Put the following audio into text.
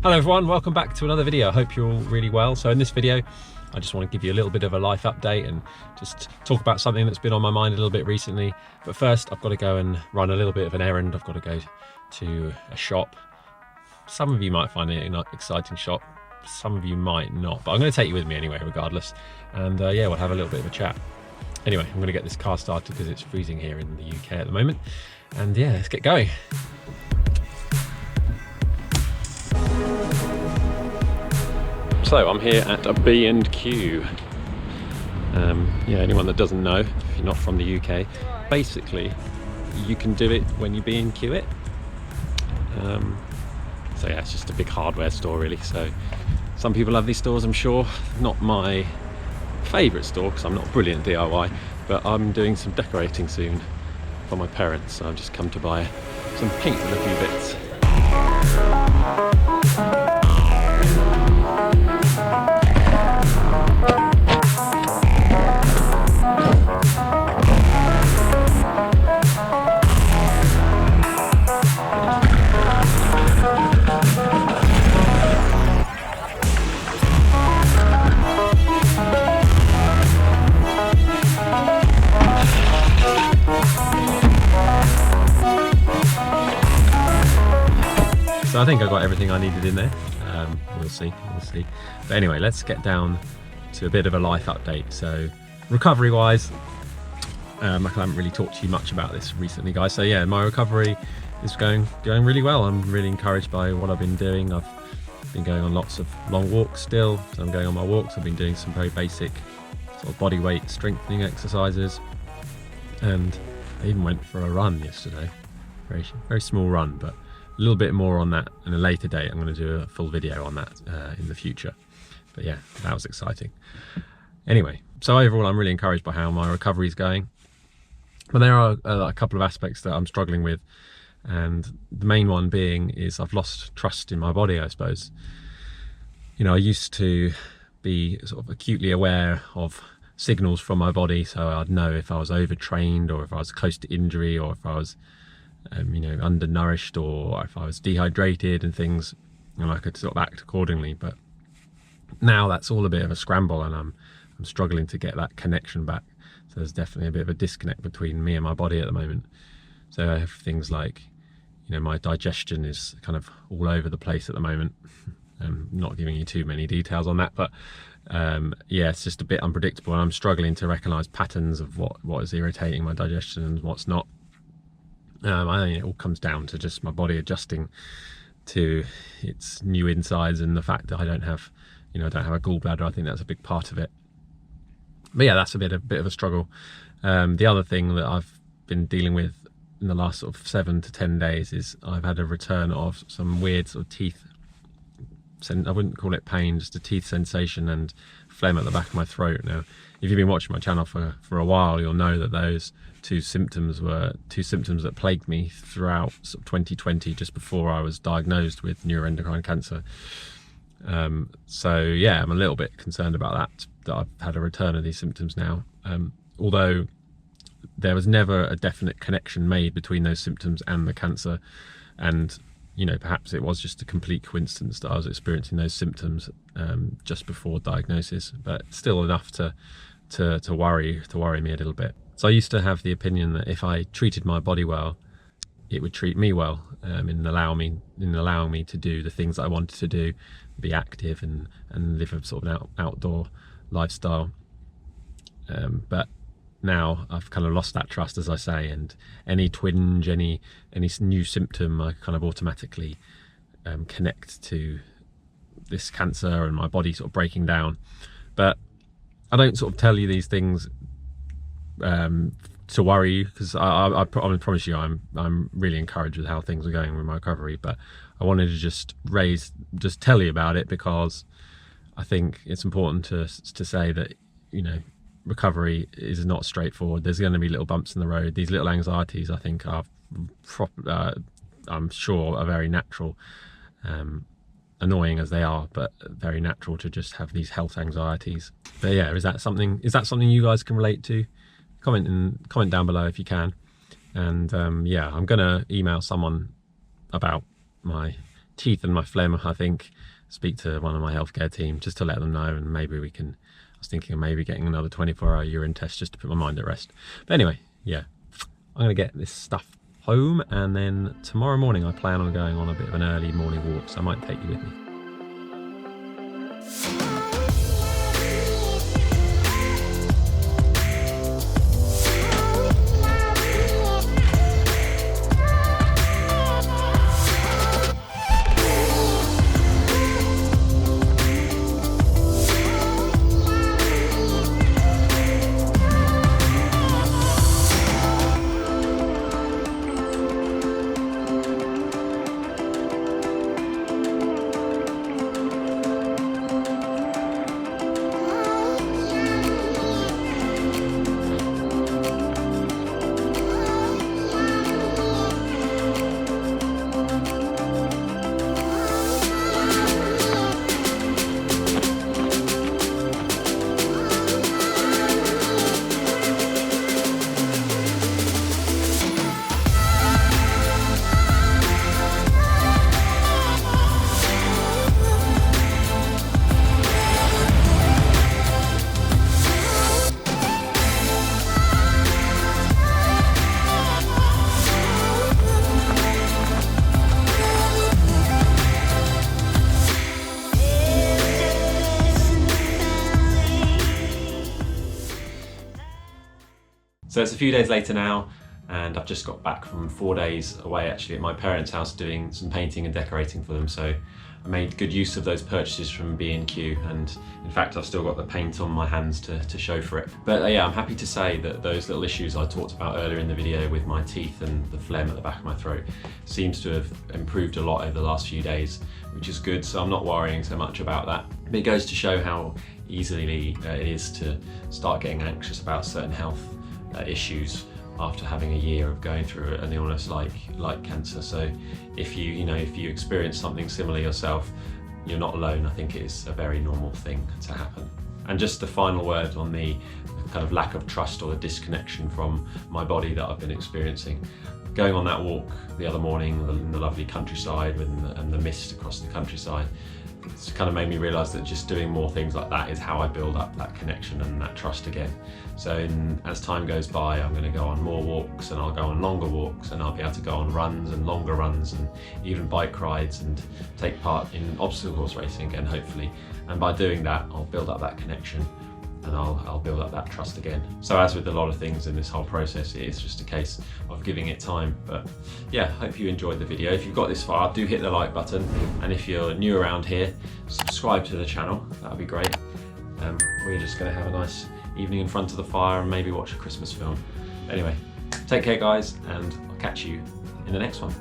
Hello everyone, welcome back to another video. I hope you're all really well. So in this video, I just want to give you a little bit of a life update and just talk about something that's been on my mind a little bit recently. But first, I've got to go and run a little bit of an errand. I've got to go to a shop. Some of you might find it an exciting shop, some of you might not, but I'm going to take you with me anyway, regardless. And yeah, we'll have a little bit of a chat. Anyway, I'm going to get this car started because it's freezing here in the UK at the moment. And yeah, let's get going. So I'm here at a B&Q. Yeah, anyone that doesn't know, if you're not from the UK, basically you can do it when you B&Q it. So yeah, it's just a big hardware store really. So some people have these stores, I'm sure. Not my favourite store because I'm not brilliant at DIY, but I'm doing some decorating soon for my parents. So I've just come to buy some paint and a few bits. So I think I got everything I needed in there. We'll see. But anyway, let's get down to a bit of a life update. So recovery wise, I haven't really talked to you much about this recently, guys. So yeah, my recovery is going really well. I'm really encouraged by what I've been doing. I've been going on lots of long walks still. So I'm going on my walks. I've been doing some very basic sort of body weight strengthening exercises. And I even went for a run yesterday. Very small run, but a little bit more on that in a later date. I'm going to do a full video on that in the future. But yeah, that was exciting. Anyway, so overall I'm really encouraged by how my recovery is going. But there are a couple of aspects that I'm struggling with. And the main one being is I've lost trust in my body, I suppose. You know, I used to be sort of acutely aware of signals from my body. So I'd know if I was overtrained or if I was close to injury or if I was you know, undernourished or if I was dehydrated and things, and I could sort of act accordingly. But now that's all a bit of a scramble, and I'm struggling to get that connection back. So there's definitely a bit of a disconnect between me and my body at the moment. So I have things like, you know, my digestion is kind of all over the place at the moment. I'm not giving you too many details on that, but yeah, it's just a bit unpredictable, and I'm struggling to recognize patterns of what is irritating my digestion and what's not. I think it all comes down to just my body adjusting to its new insides, and the fact that I don't have a gallbladder. I think that's a big part of it. But yeah, that's a bit of a struggle. The other thing that I've been dealing with in the last sort of 7 to 10 days is I've had a return of some weird sort of teeth. I wouldn't call it pain, just a teeth sensation and phlegm at the back of my throat. Now, if you've been watching my channel for a while, you'll know that those two symptoms were two symptoms that plagued me throughout sort of 2020, just before I was diagnosed with neuroendocrine cancer. So yeah, I'm a little bit concerned about that I've had a return of these symptoms now. Although there was never a definite connection made between those symptoms and the cancer, and you know, perhaps it was just a complete coincidence that I was experiencing those symptoms just before diagnosis, but still enough to worry me a little bit. So I used to have the opinion that if I treated my body well, it would treat me well, in allowing me to do the things that I wanted to do, be active and live a sort of an outdoor lifestyle. But now I've kind of lost that trust, as I say, and any twinge, any new symptom, I kind of automatically connect to this cancer and my body sort of breaking down. But I don't sort of tell you these things to worry you, because I promise you I'm really encouraged with how things are going with my recovery. But I wanted to just tell you about it, because I think it's important to say that, you know, recovery is not straightforward. There's going to be little bumps in the road. These little anxieties, I think, are I'm sure are very natural, annoying as they are, but very natural to just have these health anxieties. But yeah, is that something you guys can relate to? Comment down below if you can. And yeah, I'm gonna email someone about my teeth and my phlegm, I think, speak to one of my healthcare team just to let them know, and maybe we can, I was thinking of maybe getting another 24-hour urine test just to put my mind at rest. But anyway, yeah, I'm gonna get this stuff home, and then tomorrow morning I plan on going on a bit of an early morning walk, so I might take you with me. So it's a few days later now, and I've just got back from 4 days away actually at my parents' house doing some painting and decorating for them. So I made good use of those purchases from B&Q, and in fact I've still got the paint on my hands to show for it. But yeah, I'm happy to say that those little issues I talked about earlier in the video with my teeth and the phlegm at the back of my throat seems to have improved a lot over the last few days, which is good, so I'm not worrying so much about that. But it goes to show how easily it is to start getting anxious about certain health issues after having a year of going through an illness like cancer. So if you experience something similar yourself, you're not alone. I think it is a very normal thing to happen. And just the final word on the kind of lack of trust or the disconnection from my body that I've been experiencing. Going on that walk the other morning in the lovely countryside and the mist across the countryside, it's kind of made me realise that just doing more things like that is how I build up that connection and that trust again. So as time goes by, I'm going to go on more walks, and I'll go on longer walks, and I'll be able to go on runs and longer runs and even bike rides and take part in obstacle course racing again, hopefully. And by doing that, I'll build up that connection, and I'll build up that trust again. So as with a lot of things in this whole process, it is just a case of giving it time. But yeah, hope you enjoyed the video. If you've got this far, do hit the like button. And if you're new around here, subscribe to the channel, that would be great. We're just gonna have a nice evening in front of the fire and maybe watch a Christmas film. Anyway, take care guys, and I'll catch you in the next one.